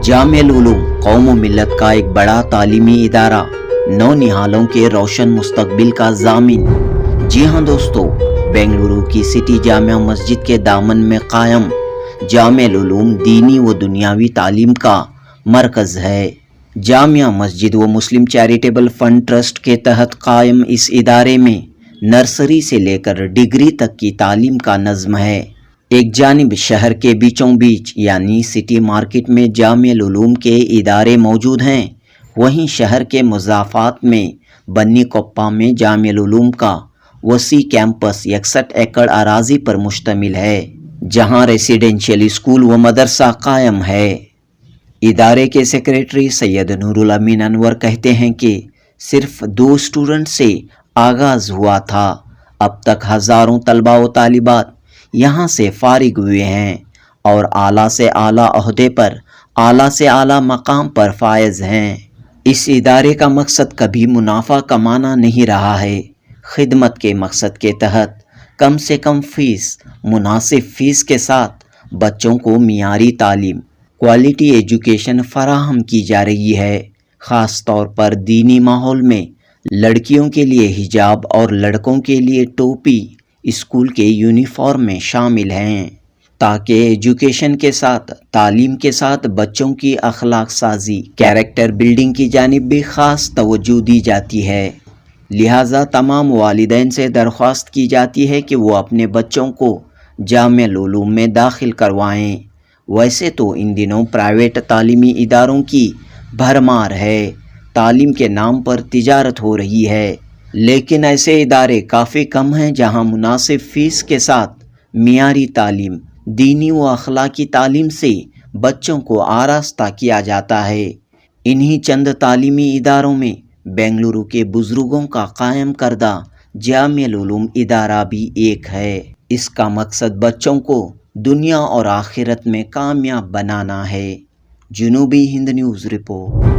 जामिया उलूम कौम व मिल्लत का एक बड़ा तालीमी इदारा, नौनिहालों के रोशन मुस्तकबिल का जामिन। जी हाँ दोस्तों, बेंगलुरु की सिटी जामिया मस्जिद के दामन में कायम जामिया उलूम दीनी व दुनियावी तालीम का मरकज़ है। जामिया मस्जिद व मुस्लिम चैरिटेबल फंड ट्रस्ट के तहत कायम इस इदारे में नर्सरी से लेकर डिग्री तक की तालीम का नज़्म है। एक जानिब शहर के बीचों बीच यानी सिटी मार्केट में जामिया उलूम के इदारे मौजूद हैं, वहीं शहर के मुज़ाफ़ात में बन्नी कोप्पा में जामिया उलूम का वसी कैंपस 61 एकड़ अराजी पर मुश्तमिल है, जहां रेसिडेंशियल स्कूल व मदरसा कायम है। इदारे के सेक्रेटरी सैयद नूरुल अमीन अनवर कहते हैं कि सिर्फ 2 स्टूडेंट से आगाज़ हुआ था, अब तक हज़ारों तलबा व तालिबात यहाँ से फारिग हुए हैं और आला से आला ओहदे पर, आला से आला मकाम पर फायज़ हैं। इस इदारे का मकसद कभी मुनाफा कमाना नहीं रहा है। खिदमत के मकसद के तहत कम से कम फ़ीस, मुनासिब फ़ीस के साथ बच्चों को मियारी तालीम, क्वालिटी एजुकेशन फराहम की जा रही है। ख़ास तौर पर दीनी माहौल में लड़कियों के लिए हिजाब और लड़कों के लिए टोपी स्कूल के यूनिफॉर्म में शामिल हैं, ताकि एजुकेशन के साथ, तालीम के साथ बच्चों की अखलाक साजी, कैरेक्टर बिल्डिंग की जानिब भी ख़ास तवज्जो दी जाती है। लिहाजा तमाम वालिदैन से दरख्वास्त की जाती है कि वो अपने बच्चों को जामिया उलूम में दाखिल करवाएं। वैसे तो इन दिनों प्राइवेट तालीमी इदारों की भरमार है, तालीम के नाम पर तिजारत हो रही है, लेकिन ऐसे इदारे काफ़ी कम हैं जहां मुनासिब फ़ीस के साथ मियारी तालीम, दीनी व अखलाकी तालीम से बच्चों को आरास्ता किया जाता है। इन्हीं चंद तालीमी इदारों में बेंगलुरु के बुज़ुर्गों का कायम करदा जामिया उलूम इदारा भी एक है। इसका मकसद बच्चों को दुनिया और आखिरत में कामयाब बनाना है। जुनूबी हिंद न्यूज़ रिपोर्ट।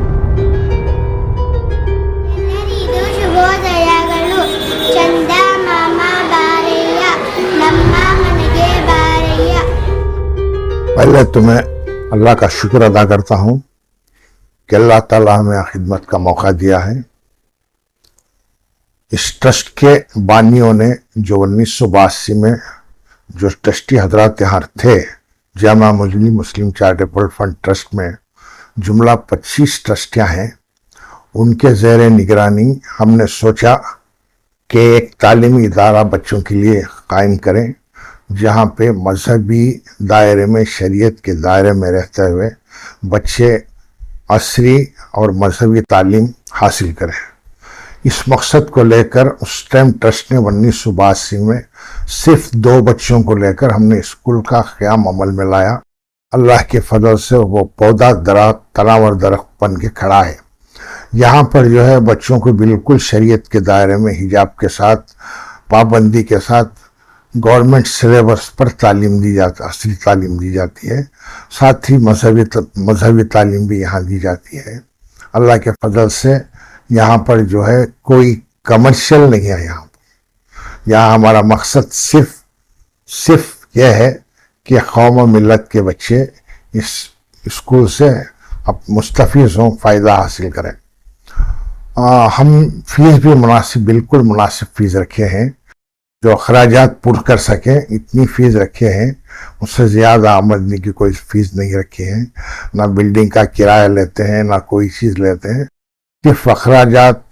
पहले तो मैं अल्लाह का शुक्र अदा करता हूँ कि अल्लाह ताला हमें खिदमत का मौका दिया है। इस ट्रस्ट के बानियों ने जो 1982 में जो ट्रस्टी हजरात यहाँ थे, जामिया मुस्लिम चैरिटेबल फंड ट्रस्ट में जुमला 25 ट्रस्टियाँ हैं, उनके ज़ेर निगरानी हमने सोचा कि एक तालीमी इदारा बच्चों के लिए कायम करें, जहाँ पे मजहबी दायरे में, शरीयत के दायरे में रहते हुए बच्चे असरी और मजहबी तालीम हासिल करें। इस मकसद को लेकर उस टाइम ट्रस्ट ने 1982 में सिर्फ 2 बच्चों को लेकर हमने स्कूल का क़याम अमल में लाया। अल्लाह के फजल से वो पौधा तनावर दरख्त बन के खड़ा है। यहाँ पर जो है बच्चों को बिल्कुल शरीयत के दायरे में हिजाब के साथ, पाबंदी के साथ गवर्नमेंट सिलेबस पर तालीम दी जाती, असली तालीम दी जाती है। साथ ही मजहबी तालीम भी यहाँ दी जाती है। अल्लाह के फजल से यहाँ पर जो है कोई कमर्शियल नहीं है। यहाँ हमारा मकसद सिर्फ यह है कि कौम और मिल्लत के बच्चे इस स्कूल से अब मुस्तफ़ीज़ हों, फ़ायदा हासिल करें। हम फ़ीस भी बिल्कुल मुनासिब फ़ीस रखे हैं, जो अखराजात पूर्ण कर सकें इतनी फ़ीस रखे हैं। उससे ज़्यादा आमदनी की कोई फ़ीस नहीं रखी है। ना बिल्डिंग का किराया लेते हैं, ना कोई चीज़ लेते हैं। सिर्फ अखराजात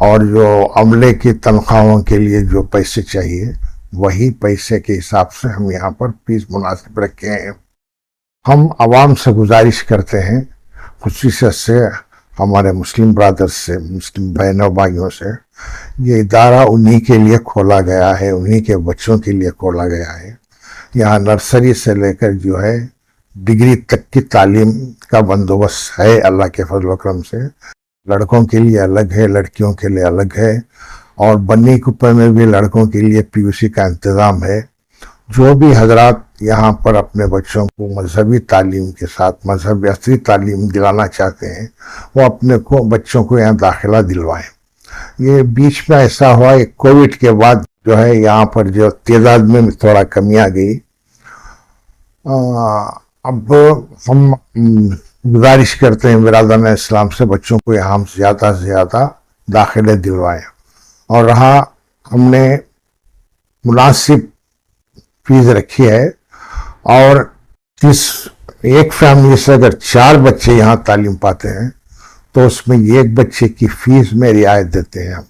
और जो अमले की तनख्वाहों के लिए जो पैसे चाहिए, वही पैसे के हिसाब से हम यहाँ पर फ़ीस मुनासिब रखे हैं। हम आवाम से गुजारिश करते हैं, खुसूसियत से हमारे मुस्लिम ब्रदर्स से, मुस्लिम बहनों भाइयों से, ये इदारा उन्हीं के लिए खोला गया है, उन्हीं के बच्चों के लिए खोला गया है। यहाँ नर्सरी से लेकर जो है डिग्री तक की तालीम का बंदोबस्त है अल्लाह के फजल व करम से। लड़कों के लिए अलग है, लड़कियों के लिए अलग है, और बन्नी कुप्पे में भी लड़कों के लिए PUC का इंतज़ाम है। जो भी हजरात यहाँ पर अपने बच्चों को मजहबी तालीम के साथ मजहबी असली तालीम दिलाना चाहते हैं, वो अपने बच्चों को यहाँ दाखिला दिलवाएं। ये बीच में ऐसा हुआ कि कोविड के बाद जो है यहाँ पर जो तादाद में थोड़ा कमी आ गई। अब हम गुजारिश करते हैं बिरादरान इस्लाम से बच्चों को यहाँ ज़्यादा से ज़्यादा दाखिले दिलवाएं। और रहा हमने मुनासिब फीस रखी है, और इस एक फैमिली से अगर 4 बच्चे यहाँ तालीम पाते हैं तो उसमें एक बच्चे की फीस में रियायत देते हैं हम।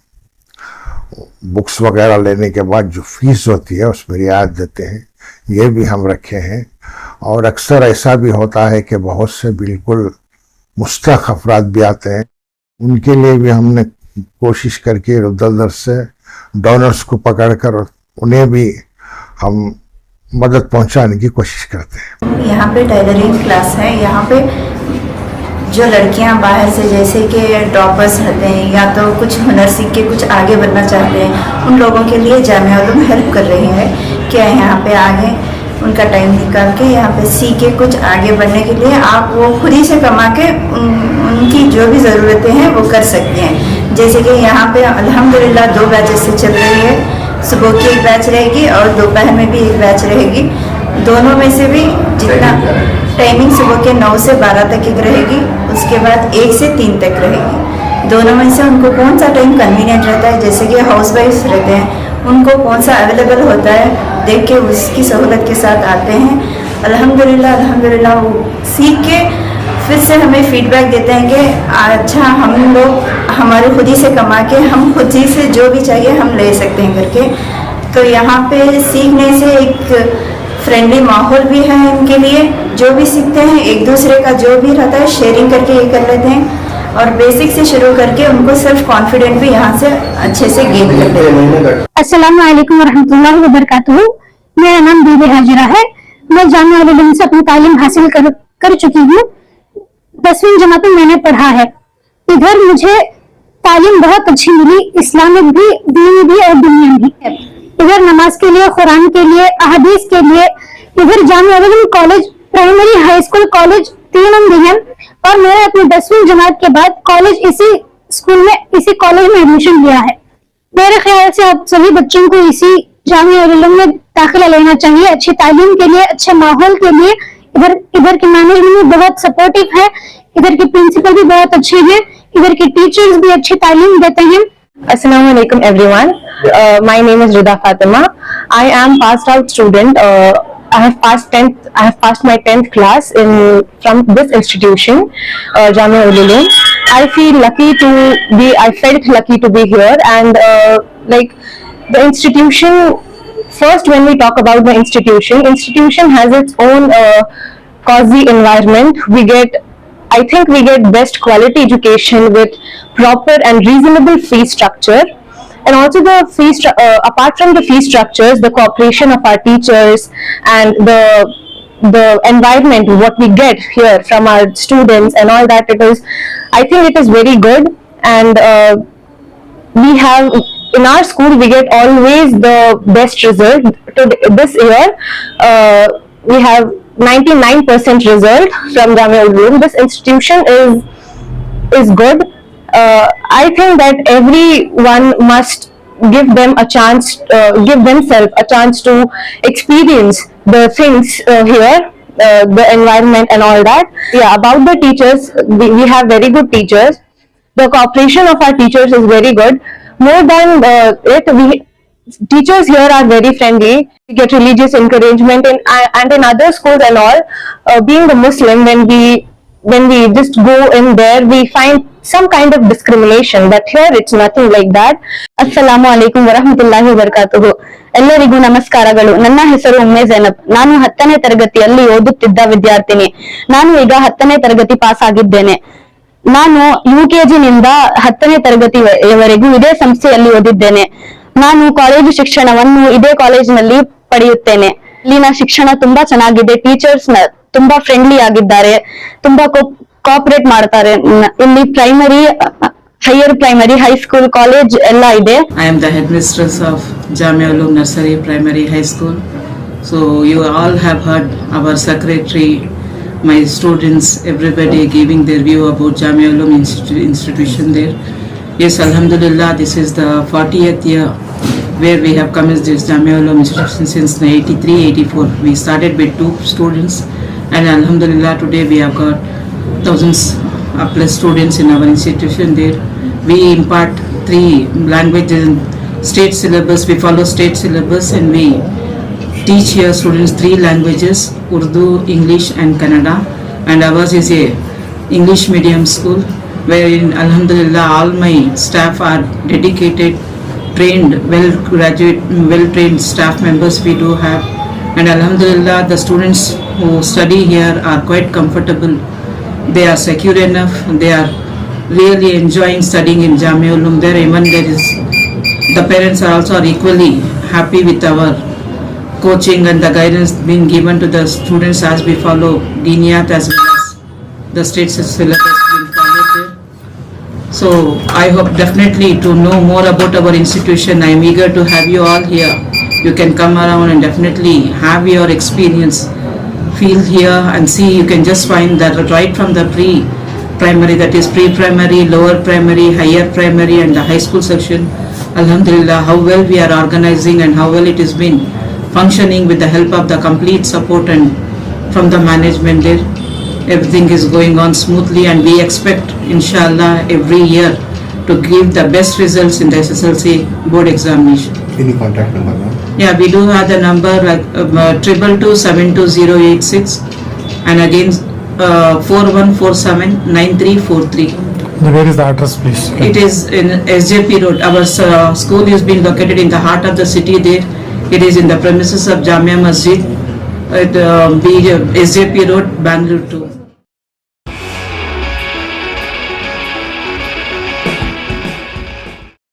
बुक्स वगैरह लेने के बाद जो फीस होती है उसमें रियायत देते हैं, ये भी हम रखे हैं। और अक्सर ऐसा भी होता है कि बहुत से बिल्कुल मुस्तहक़ अफराद भी आते हैं, उनके लिए भी हमने कोशिश करके इधर से डोनर्स को पकड़कर उन्हें भी हम मदद पहुंचाने की कोशिश करते हैं। यहाँ पे टेलरिंग क्लास है। यहाँ पे जो लड़कियाँ बाहर से जैसे कि टॉपर्स रहते हैं या तो कुछ हुनर सीख के कुछ आगे बढ़ना चाहते हैं, उन लोगों के लिए जामिया उलूम हेल्प कर रही है कि यहाँ पे आगे उनका टाइम निकाल के यहाँ पे सीख के कुछ आगे बढ़ने के लिए आप वो खुद ही से कमा के उनकी जो भी ज़रूरतें हैं वो कर सकते हैं। जैसे कि यहाँ पे अल्हम्दुलिल्लाह 2 बैचेस से चल रही है। सुबह की एक बैच रहेगी और दोपहर में भी एक बैच रहेगी। दोनों में से भी जितना टाइमिंग सुबह के 9 से 12 तक एक रहेगी, उसके बाद 1 से 3 तक रहेगी। दोनों में से उनको कौन सा टाइम कन्वीनियंट रहता है, जैसे कि हाउस वाइफ रहते हैं उनको कौन सा अवेलेबल होता है देख के उसकी सहूलत के साथ आते हैं। अल्हम्दुलिल्लाह वो सीख के फिर से हमें फीडबैक देते हैं कि अच्छा हम लोग हमारे खुद ही से कमा के हम खुद ही से जो भी चाहिए हम ले सकते हैं करके। तो यहाँ पे सीखने से एक फ्रेंडली माहौल भी है इनके लिए, जो भी सीखते हैं एक दूसरे का जो भी रहता है शेयरिंग करके ये कर लेते हैं, और बेसिक से शुरू करके उनको सेल्फ कॉन्फिडेंट भी यहाँ से अच्छे से गेन कर लेते हैं। अस्सलाम वालेकुम वरहमतुल्लाहि वबरकातुहू। मेरा नाम बीबी हाजिरा है। मैं जामिया उल उलूम से अपनी तालीम हासिल कर चुकी हूँ। 10वीं जमात में मैंने पढ़ा है। इधर मुझे तालीम बहुत अच्छी मिली, इस्लामिक भी, दीनी भी और दुनिया भी। इधर नमाज के लिए, कुरान के लिए, अहदीस के लिए इधर Jamia ul Uloom college, primary, high school, college तीनों भी हैं। और मैंने अपनी 10वीं जमात के बाद कॉलेज इसी स्कूल में, इसी कॉलेज में एडमिशन लिया है। मेरे ख्याल से आप सभी बच्चों को इसी जामिया उल उलूम में दाखिला लेना चाहिए, अच्छी तालीम के लिए, अच्छे माहौल के लिए। इधर की मैनेजमेंट भी बहुत सपोर्टिव है, इधर के प्रिंसिपल भी बहुत अच्छे हैं, इधर के टीचर्स भी अच्छी तालीम देते हैं। Assalamu alaikum everyone. My name is Rida Fatima. I am passed out student. I have passed my 10th class from this institution, Jamia Ul Uloom. I felt lucky to be here, and like the institution. First, when we talk about the institution has its own cozy environment. I think we get best quality education with proper and reasonable fee structure, and also the apart from the fee structures, the cooperation of our teachers and the environment what we get here from our students and all that, I think it is very good. And we have in our school we get always the best result. This year we have 99% result from Jamia Ul Uloom. This institution is good. I think that everyone must give themselves a chance to experience the things here, the environment and all that. Yeah, about the teachers, we have very good teachers. The cooperation of our teachers is very good. More than teachers here are very friendly. We get religious encouragement, and in other schools and all, being a Muslim, when we just go in there, we find some kind of discrimination, but here it's nothing like that. Assalamu alaikum warahmatullahi wabarakatuh. ಎಲ್ಲರಿಗೂ ನಮಸ್ಕಾರಗಳು. ನನ್ನ ಹೆಸರು ಉಮ್ಮೆ ಝೈನಬ್. ನಾನು 10ನೇ ತರಗತಿಯಲ್ಲಿ ಓದುತ್ತಿದ್ದ ವಿದ್ಯಾರ್ಥಿನಿ. ನಾನು ಈಗ 10ನೇ ತರಗತಿ ಪಾಸ್ ಆಗಿದ್ದೇನೆ. ನಾನು UKG ನಿಂದ 10ನೇ ತರಗತಿಯವರೆಗೂ ಇದೇ ಸಂಸ್ಥೆಯಲ್ಲಿ ಓದಿದ್ದೇನೆ. ನಾನು ಕಾಲೇಜು ಶಿಕ್ಷಣವನ್ನು ಇದೇ ಕಾಲೇಜಿನಲ್ಲಿ ಪಡೆಯುತ್ತೇನೆ. ಇಲ್ಲಿನ ಶಿಕ್ಷಣ ತುಂಬಾ ಚೆನ್ನಾಗಿದೆ. ಟೀಚರ್ಸ್ ತುಂಬಾ ಫ್ರೆಂಡ್ಲಿ ಆಗಿದ್ದಾರೆ, ತುಂಬಾ ಕೋಆಪರೇಟ್ ಮಾಡ್ತಾರೆ. ಇಲ್ಲಿ primary, higher primary, high school, college ಎಲ್ಲ ಇದೆ. I am the headmistress of Jamia Uloom Nursery Primary High School. So you all have heard our secretary, my students, everybody giving their view about Jamia Uloom institution there. Yes, Alhamdulillah, this is the 40th year where we have commenced this Jamia Uloom institution since 83-84. We started with 2 students, and Alhamdulillah today we have got thousands plus students in our institution there. We impart 3 languages in state syllabus. We follow state syllabus and we teach here students 3 languages, Urdu, English and Kannada. And ours is a English medium school wherein Alhamdulillah all my staff are dedicated, trained, well trained staff members we do have. And Alhamdulillah the students who study here are quite comfortable. They are secure enough. They are really enjoying studying in Jamia Ulum. There even the parents are also equally happy with our coaching and the guidance being given to the students as we follow Diniyat as well as the state syllabus being followed there. So I hope definitely to know more about our institution. I am eager to have you all here. You can come around and definitely have your experience, feel here and see. You can just find that right from the pre-primary, that is pre-primary, lower primary, higher primary and the high school section. Alhamdulillah, how well we are organizing and how well it has been functioning with the help of the complete support and from the management there. Everything is going on smoothly and we expect inshallah every year to give the best results in the SSLC board examination. Any contact number, ma'am? Yeah, we do have the number like 222-72086 and again 4147-9343. Where is the address, please? It is in SJP Road. Our school is being located in the heart of the city there. It is in the premises of Jamia Masjid at SJP Road, Bangalore 2.